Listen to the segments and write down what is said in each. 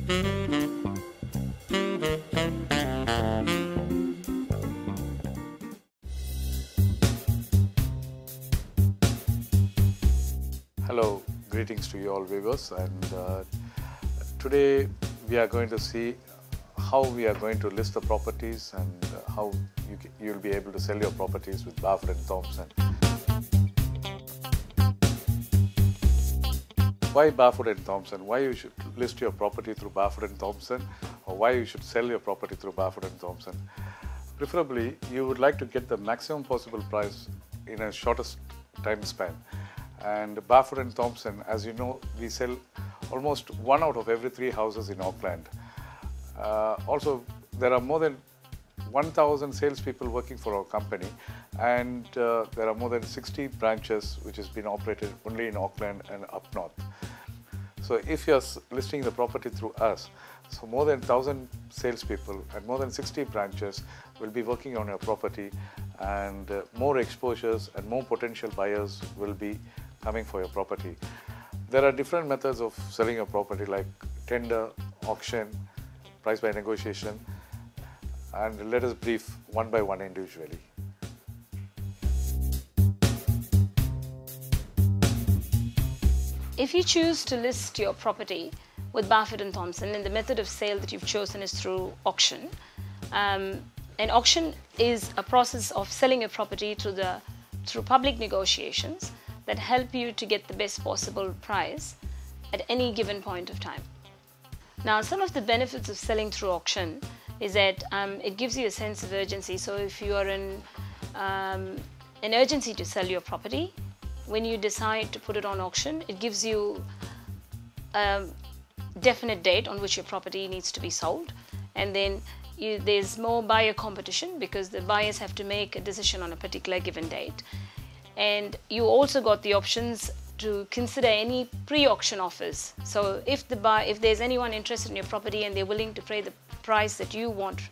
Hello, greetings to you all viewers, and today we are going to see how we are going to list the properties and how you'll be able to sell your properties with Barfoot and Thomson. Why Barfoot and Thomson? Why you should list your property through Barfoot and Thomson, or why you should sell your property through Barfoot and Thomson? Preferably, you would like to get the maximum possible price in a shortest time span. And Barfoot and Thomson, as you know, we sell almost 1 out of every 3 houses in Auckland. Also, there are more than 1,000 salespeople working for our company, and there are more than 60 branches which has been operated only in Auckland and up north. So if you're listing the property through us, so more than 1,000 salespeople and more than 60 branches will be working on your property, and more exposures and more potential buyers will be coming for your property. There are different methods of selling your property like tender, auction, price by negotiation, and let us brief one by one individually. If you choose to list your property with Barfoot and Thomson, and the method of sale that you've chosen is through auction, an auction is a process of selling a property through public negotiations that help you to get the best possible price at any given point of time. Now, some of the benefits of selling through auction is that it gives you a sense of urgency. So if you are in an urgency to sell your property, when you decide to put it on auction, it gives you a definite date on which your property needs to be sold, and then there's more buyer competition because the buyers have to make a decision on a particular given date. And you also got the options to consider any pre-auction offers. So if there's anyone interested in your property and they're willing to pay the price that you want,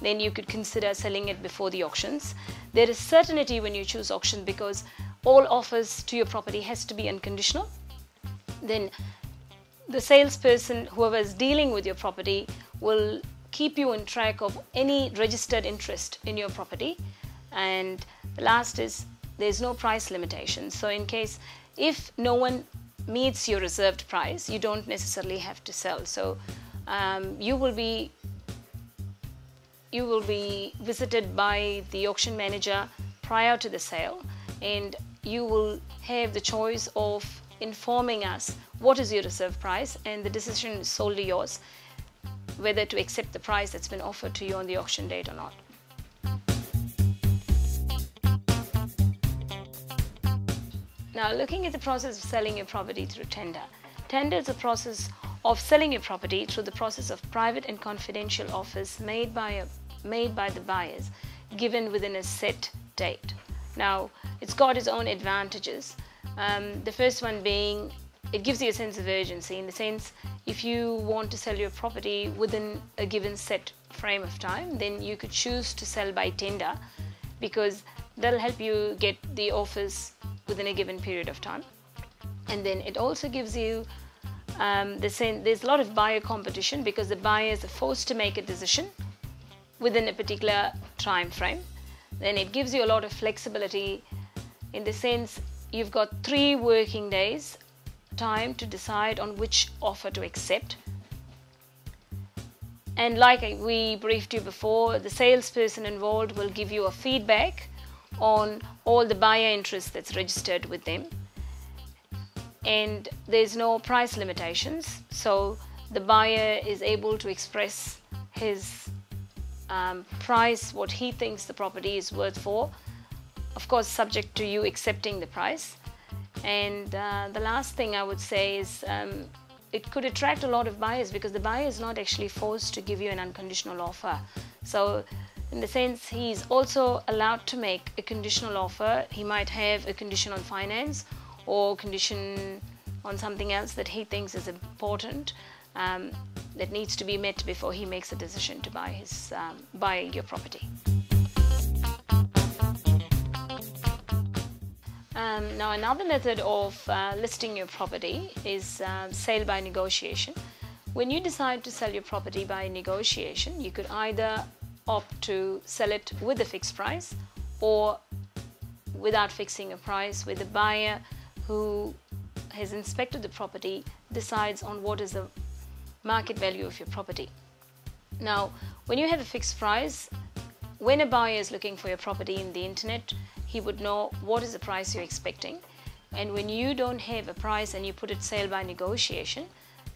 then you could consider selling it before the auctions. There is certainty when you choose auction because all offers to your property has to be unconditional. Then the salesperson, whoever is dealing with your property, will keep you in track of any registered interest in your property. And the last is there's no price limitation. So in case if no one meets your reserved price, you don't necessarily have to sell. So you will be visited by the auction manager prior to the sale, and you will have the choice of informing us what is your reserve price, and the decision is solely yours whether to accept the price that's been offered to you on the auction date or not. Now, looking at the process of selling your property through tender. Tender is a process of selling your property through the process of private and confidential offers made by the buyers given within a set date. Now, it's got its own advantages. The first one being it gives you a sense of urgency, in the sense if you want to sell your property within a given set frame of time, then you could choose to sell by tender because that'll help you get the offers within a given period of time. And then it also gives you there's a lot of buyer competition because the buyers are forced to make a decision within a particular time frame. Then it gives you a lot of flexibility in the sense you've got 3 working days time to decide on which offer to accept. And like we briefed you before, the salesperson involved will give you a feedback on all the buyer interest that's registered with them. And there's no price limitations, so the buyer is able to express his price, what he thinks the property is worth for, of course subject to you accepting the price. And the last thing I would say is it could attract a lot of buyers because the buyer is not actually forced to give you an unconditional offer. So in the sense he's also allowed to make a conditional offer. He might have a condition on finance or condition on something else that he thinks is important that needs to be met before he makes a decision to buy your property. Now another method of listing your property is sale by negotiation, when you decide to sell your property by negotiation, you could either opt to sell it with a fixed price or without fixing a price, where the buyer who has inspected the property decides on what is the market value of your property. Now, when you have a fixed price, when a buyer is looking for your property in the internet, he would know what is the price you're expecting. And when you don't have a price and you put it sale by negotiation,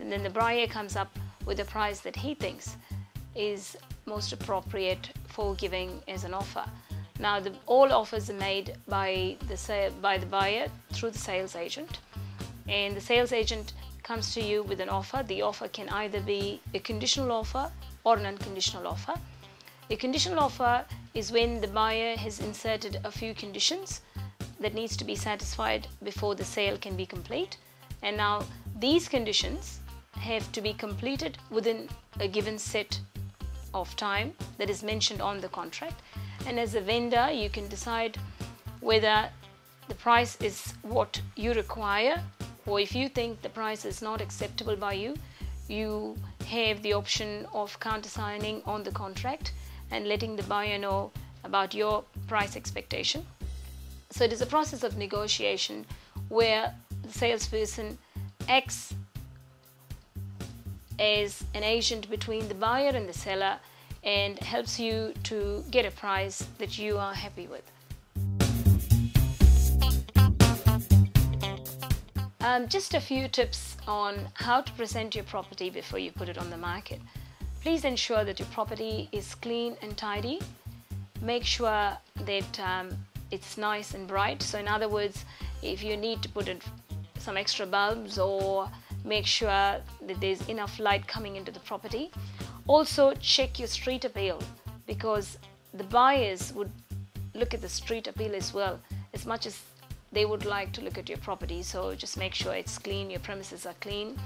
and then the buyer comes up with a price that he thinks is most appropriate for giving as an offer. Now, all offers are made by the buyer through the sales agent, and the sales agent comes to you with an offer. The offer can either be a conditional offer or an unconditional offer. A conditional offer is when the buyer has inserted a few conditions that needs to be satisfied before the sale can be complete, and now these conditions have to be completed within a given set of time that is mentioned on the contract. And as a vendor, you can decide whether the price is what you require, or if you think the price is not acceptable by you, you have the option of countersigning on the contract and letting the buyer know about your price expectation. So it is a process of negotiation where the salesperson acts as an agent between the buyer and the seller and helps you to get a price that you are happy with. Just a few tips on how to present your property before you put it on the market. Please ensure that your property is clean and tidy. Make sure that it's nice and bright. So in other words, if you need to put in some extra bulbs, or make sure that there's enough light coming into the property. Also check your street appeal, because the buyers would look at the street appeal as well, as much as they would like to look at your property. So just make sure it's clean, your premises are clean.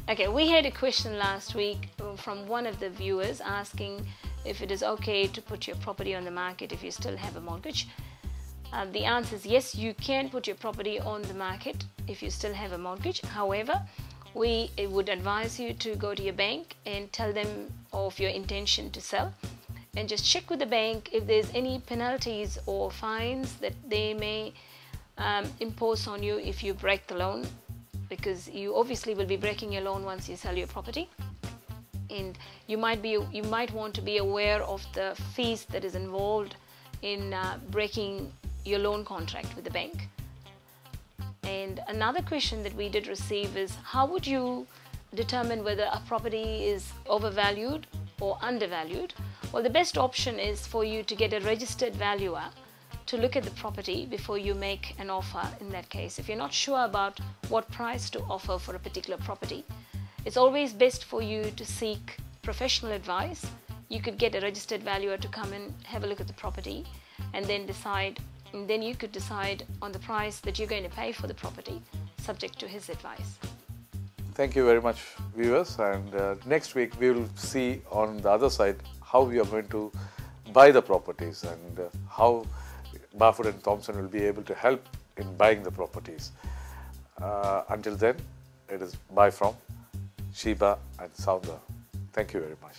Okay, we had a question last week from one of the viewers asking if it is okay to put your property on the market if you still have a mortgage. The answer is yes, you can put your property on the market if you still have a mortgage. However, we would advise you to go to your bank and tell them of your intention to sell, and just check with the bank if there's any penalties or fines that they may impose on you if you break the loan, because you obviously will be breaking your loan once you sell your property, and you might want to be aware of the fees that is involved in breaking your loan contract with the bank. And another question that we did receive is, how would you determine whether a property is overvalued or undervalued? Well, the best option is for you to get a registered valuer to look at the property before you make an offer. In that case, if you're not sure about what price to offer for a particular property, it's always best for you to seek professional advice. You could get a registered valuer to come and have a look at the property, and then you could decide on the price that you're going to pay for the property, subject to his advice. Thank you very much, viewers, and next week we will see on the other side how we are going to buy the properties, and how Barfoot and Thomson will be able to help in buying the properties. Until then, it is bye from Sheba and Soundhar. Thank you very much.